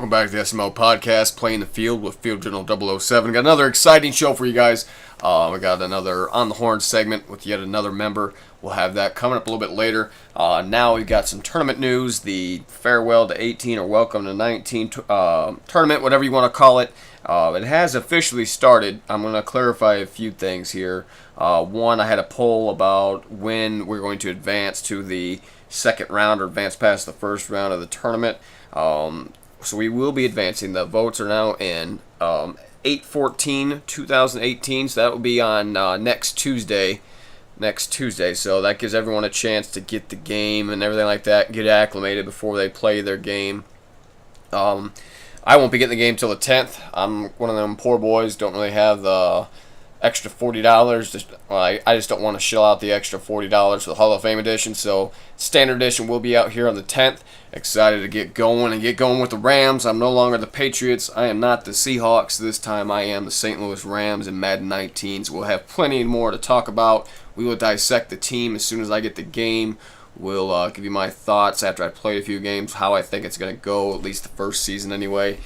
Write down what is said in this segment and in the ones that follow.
Welcome back to the SML podcast, Playing the Field with Field General 007. Got another exciting show for you guys. We got another On the Horn segment with yet another member. We'll have that coming up a little bit later. Now we've got some tournament news. The Farewell to 18 or Welcome to 19 tournament, whatever you want to call it. It has officially started. I'm going to clarify a few things here. One, I had a poll about when we're going to advance to the second round or advance past the first round of the tournament. So we will be advancing. The votes are now in 8/14/2018, so that will be on next Tuesday. So that gives everyone a chance to get the game and everything like that, get acclimated before they play their game. I won't be getting the game till the 10th. I'm one of them poor boys, don't really have the extra $40. I just don't want to shell out the extra $40 for the Hall of Fame edition. So standard edition will be out here on the 10th. Excited to get going with the Rams. I'm no longer the Patriots. I am not the Seahawks. This time I am the St. Louis Rams in Madden 19. So we'll have plenty more to talk about. We will dissect the team as soon as I get the game. We'll give you my thoughts after I played a few games, how I think it's going to go, at least the first season anyway.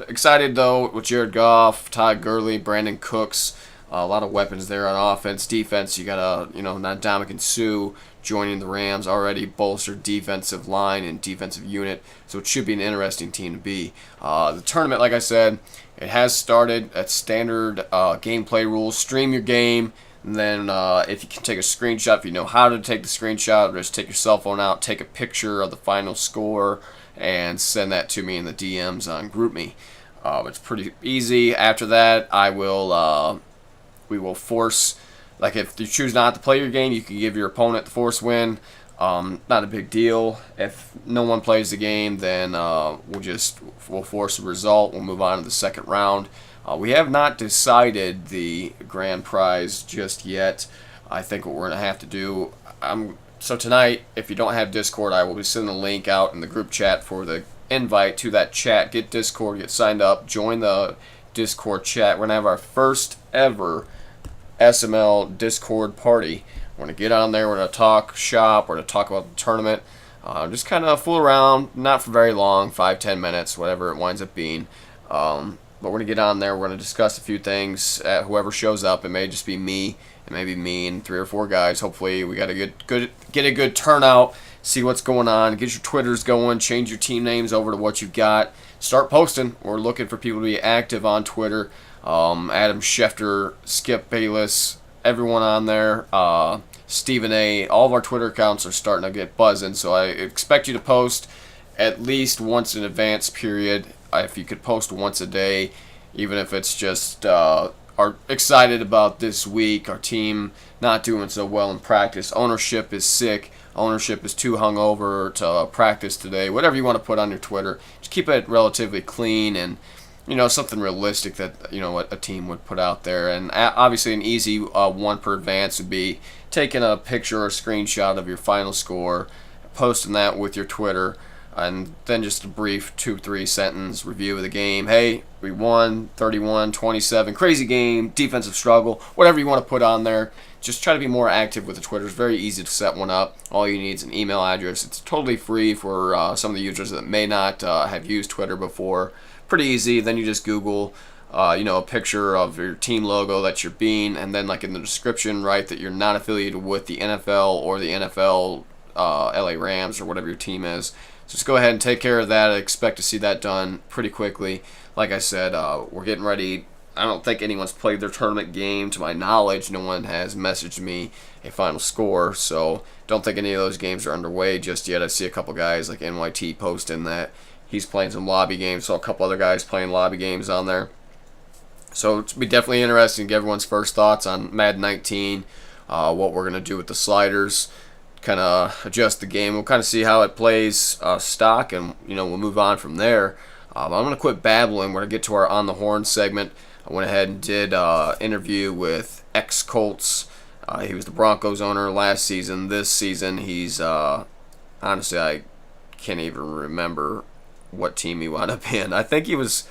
Excited though with Jared Goff, Todd Gurley, Brandon Cooks, a lot of weapons there on offense. Defense, you got Ndamukong Suh joining the Rams, already bolstered defensive line and defensive unit, so it should be an interesting team to be. The tournament, like I said, it has started at standard gameplay rules. Stream your game, and then if you can take a screenshot, if you know how to take the screenshot, or just take your cell phone out, take a picture of the final score, and send that to me in the DMs on GroupMe. It's pretty easy. After that, we will force, like if you choose not to play your game, you can give your opponent the force win. Not a big deal. If no one plays the game, then we'll force a result. We'll move on to the second round. We have not decided the grand prize just yet. I think what we're going to have to do, so tonight, if you don't have Discord, I will be sending a link out in the group chat for the invite to that chat. Get Discord, get signed up, join the Discord chat. We're going to have our first ever SML Discord party. We're going to get on there, we're going to talk shop, we're going to talk about the tournament. Just kind of fool around, not for very long, 5-10 minutes, whatever it winds up being. But we're going to get on there, we're going to discuss a few things. Whoever shows up, it may just be me. It may be me and 3 or 4 guys. Hopefully we got get a good turnout, see what's going on, get your Twitters going, change your team names over to what you've got. Start posting. We're looking for people to be active on Twitter. Adam Schefter, Skip Bayless, everyone on there. Stephen A. All of our Twitter accounts are starting to get buzzing, so I expect you to post at least once in advance period. If you could post once a day, even if it's just are excited about this week, our team not doing so well in practice, ownership is sick, ownership is too hungover to practice today, whatever you want to put on your Twitter, just keep it relatively clean and something realistic that what a team would put out there. And obviously an easy one per advance would be taking a picture or a screenshot of your final score, posting that with your Twitter, and then just a brief 2-3 sentence review of the game. Hey, we won 31-27, crazy game, defensive struggle, whatever you want to put on there. Just try to be more active with the Twitter. It's very easy to set one up. All you need is an email address. It's totally free for some of the users that may not have used Twitter before. Pretty easy. Then you just Google a picture of your team logo that you're being, and then like in the description write that you're not affiliated with the NFL or the NFL LA Rams or whatever your team is. So just go ahead and take care of that. I expect to see that done pretty quickly. Like I said, we're getting ready. I don't think anyone's played their tournament game. To my knowledge, no one has messaged me a final score, so don't think any of those games are underway just yet. I see a couple guys like NYT posting that he's playing some lobby games, so a couple other guys playing lobby games on there. So it'll be definitely interesting to get everyone's first thoughts on Madden 19, what we're going to do with the sliders, kind of adjust the game. We'll kind of see how it plays stock, and we'll move on from there. I'm going to quit babbling. We're going to get to our On the Horn segment. I went ahead and did an interview with ex-Colts. He was the Broncos owner last season. This season, he's honestly, I can't even remember what team he wound up in. I think he was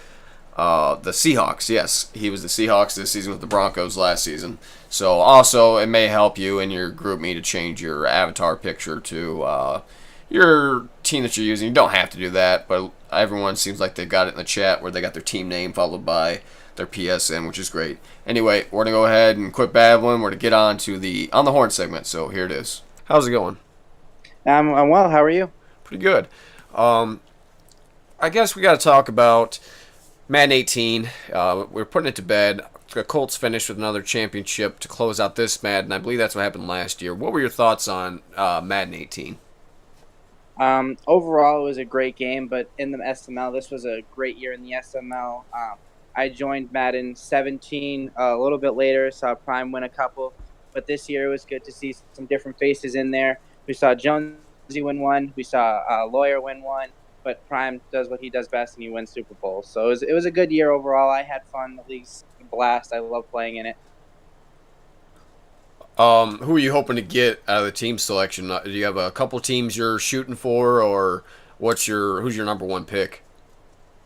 the Seahawks. Yes, he was the Seahawks this season with the Broncos last season. So also, it may help you in your GroupMe to change your avatar picture to your team that you're using. You don't have to do that, but everyone seems like they've got it in the chat where they got their team name followed by their PSN, which is great. Anyway, we're gonna go ahead and quit babbling. We're gonna get on to the on the horn segment. So here it is. How's it going? I'm well. How are you? Pretty good. Um, I guess we got to talk about Madden 18. We're putting it to bed. The Colts finished with another championship to close out this Madden. I believe that's what happened last year. What were your thoughts on Madden 18? Overall, it was a great game, but in the SML, this was a great year in the SML. I joined Madden 17 a little bit later, saw Prime win a couple, but this year it was good to see some different faces in there. We saw Jonesy win one, we saw Lawyer win one, but Prime does what he does best, and he wins Super Bowls. So it was a good year overall. I had fun, at least a blast. I love playing in it. Who are you hoping to get out of the team selection? Do you have a couple teams you're shooting for, or who's your number one pick?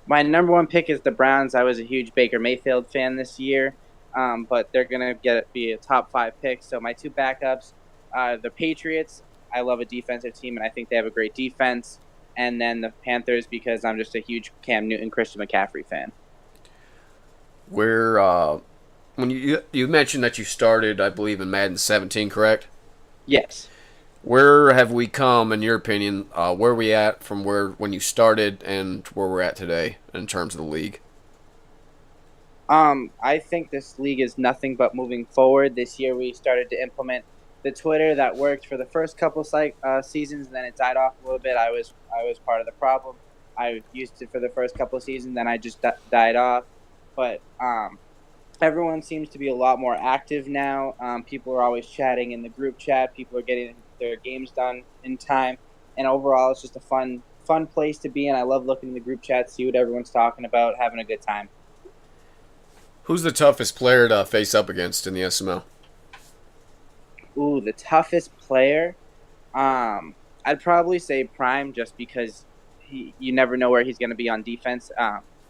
My number one pick is the Browns. I was a huge Baker Mayfield fan this year, but they're gonna be a top five pick. So my two backups, the Patriots. I love a defensive team, and I think they have a great defense. And then the Panthers because I'm just a huge Cam Newton, Christian McCaffrey fan. Where when you mentioned that you started, I believe in Madden 17, correct? Yes. Where have we come, in your opinion? Where are we at from when you started and where we're at today in terms of the league? I think this league is nothing but moving forward. This year we started to implement the Twitter that worked for the first couple seasons, and then it died off a little bit. I was part of the problem. I used it for the first couple of seasons, then I just died off. But everyone seems to be a lot more active now. People are always chatting in the group chat. People are getting their games done in time, and overall, it's just a fun place to be in. I love looking in the group chat, see what everyone's talking about, having a good time. Who's the toughest player to face up against in the SML? Ooh, the toughest player. I'd probably say Prime, just because you never know where he's going to be on defense.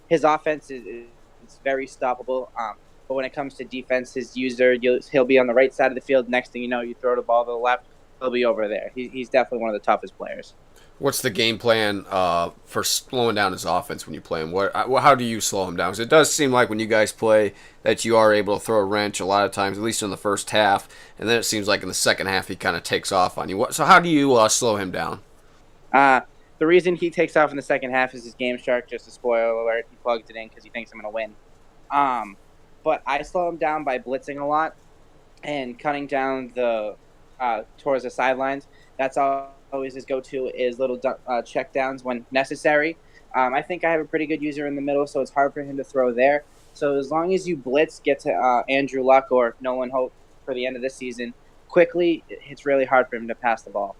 His offense is very stoppable. But when it comes to defense, he'll be on the right side of the field. Next thing you know, you throw the ball to the left, he'll be over there. He's definitely one of the toughest players. What's the game plan for slowing down his offense when you play him? How do you slow him down? Because it does seem like when you guys play that you are able to throw a wrench a lot of times, at least in the first half, and then it seems like in the second half he kind of takes off on you. So how do you slow him down? The reason he takes off in the second half is his Game Shark. Just a spoiler alert, he plugged it in because he thinks I'm going to win. But I slow him down by blitzing a lot and cutting down towards the sidelines. That's always his go-to is little check downs when necessary. I think I have a pretty good user in the middle, so it's hard for him to throw there. So as long as you blitz, get to Andrew Luck or Nolan Hope for the end of the season quickly, it's really hard for him to pass the ball.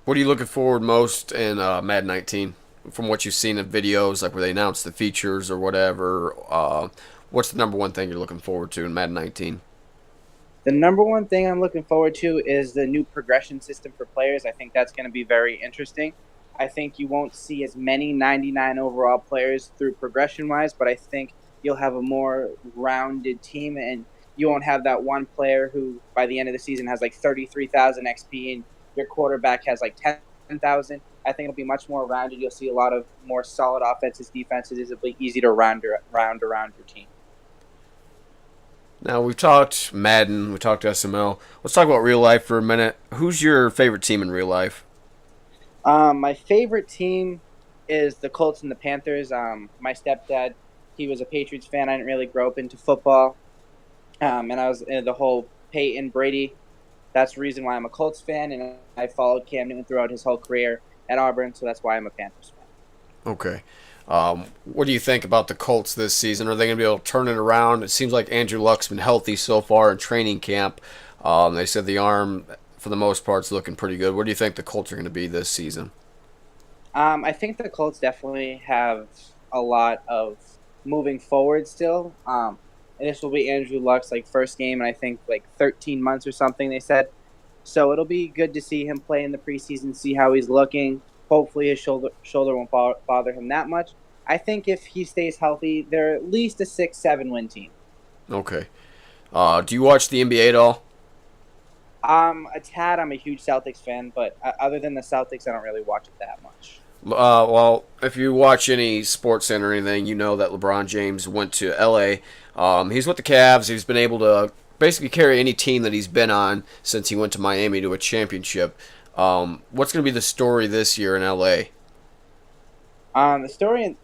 What are you looking forward most in Madden 19? From what you've seen in videos, like where they announce the features or whatever, what's the number one thing you're looking forward to in Madden 19? The number one thing I'm looking forward to is the new progression system for players. I think that's going to be very interesting. I think you won't see as many 99 overall players through progression-wise, but I think you'll have a more rounded team, and you won't have that one player who, by the end of the season, has like 33,000 XP, and your quarterback has like 10,000. I think it'll be much more rounded. You'll see a lot of more solid offenses, defenses. It'll be easy to round around your team. Now, we've talked Madden, we talked SML. Let's talk about real life for a minute. Who's your favorite team in real life? My favorite team is the Colts and the Panthers. My stepdad, he was a Patriots fan. I didn't really grow up into football. And I was in the whole Peyton Brady. That's the reason why I'm a Colts fan, and I followed Cam Newton throughout his whole career at Auburn, so that's why I'm a Panthers fan. Okay. What do you think about the Colts this season? Are they going to be able to turn it around? It seems like Andrew Luck's been healthy so far in training camp. They said the arm, for the most part, is looking pretty good. What do you think the Colts are going to be this season? I think the Colts definitely have a lot of moving forward still. And this will be Andrew Luck's first game in I think 13 months or something, they said. So it'll be good to see him play in the preseason, see how he's looking. Hopefully his shoulder won't bother him that much. I think if he stays healthy, they're at least a 6-7 win team. Okay. Do you watch the NBA at all? A tad. I'm a huge Celtics fan, but other than the Celtics, I don't really watch it that much. Well, if you watch any Sports Center or anything, you know that LeBron James went to LA. He's with the Cavs. He's been able to basically carry any team that he's been on since he went to Miami to a championship. What's going to be the story this year in LA? The story,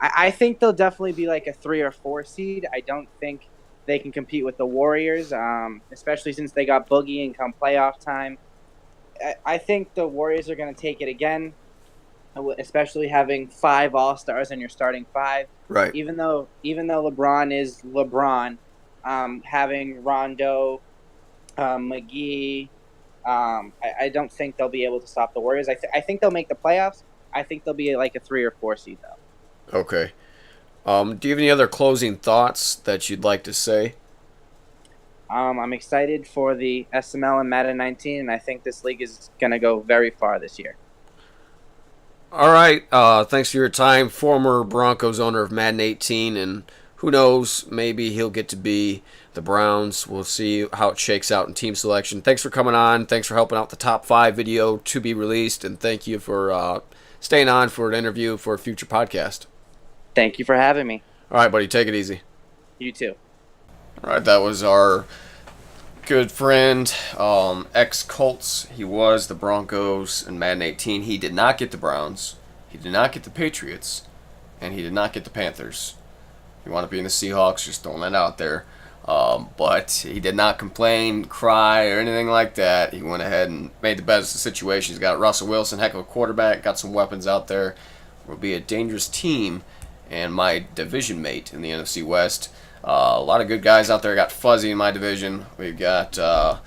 I think they'll definitely be like a 3 or 4 seed. I don't think they can compete with the Warriors, especially since they got Boogie and come playoff time. I think the Warriors are going to take it again, especially having 5 All-Stars in your starting five. Right. Even though LeBron is LeBron, having Rondo, McGee, I don't think they'll be able to stop the Warriors. I think they'll make the playoffs. I think they'll be like a 3 or 4 seed though. Okay. Do you have any other closing thoughts that you'd like to say? I'm excited for the SML and Madden 19, and I think this league is going to go very far this year. All right. Thanks for your time. Former Broncos owner of Madden 18, and who knows, maybe he'll get to be the Browns. We'll see how it shakes out in team selection. Thanks for coming on. Thanks for helping out the top 5 video to be released, and thank you for staying on for an interview for a future podcast. Thank you for having me. All right, buddy. Take it easy. You too. All right, that was our good friend, ex-Colts. He was the Broncos in Madden 18. He did not get the Browns. He did not get the Patriots. And he did not get the Panthers. If you want to be in the Seahawks, just throwing that out there. But he did not complain, cry, or anything like that. He went ahead and made the best of the situation. He's got Russell Wilson, heck of a quarterback, got some weapons out there. Will be a dangerous team, and my division mate in the NFC West. A lot of good guys out there. Got Fuzzy in my division. We've got, I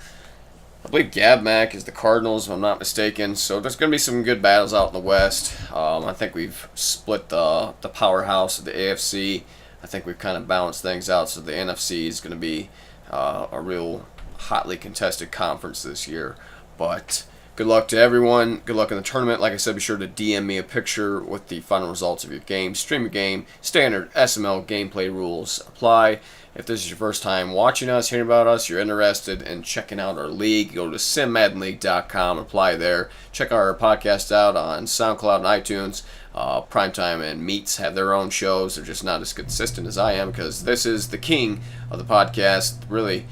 believe Gab Mack is the Cardinals, if I'm not mistaken. So there's going to be some good battles out in the West. I think we've split the powerhouse of the AFC. I think we've kind of balanced things out. So the NFC is going to be a real hotly contested conference this year. But good luck to everyone. Good luck in the tournament. Like I said, be sure to DM me a picture with the final results of your game. Stream your game. Standard SML gameplay rules apply. If this is your first time watching us, hearing about us, you're interested in checking out our league, go to simmaddenleague.com, apply there. Check our podcast out on SoundCloud and iTunes. Primetime and Meats have their own shows. They're just not as consistent as I am because this is the king of the podcast. Really,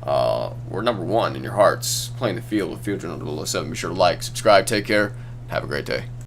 we're number 1 in your hearts, playing the field with Field Journal 007. Be sure to like, subscribe, take care, have a great day.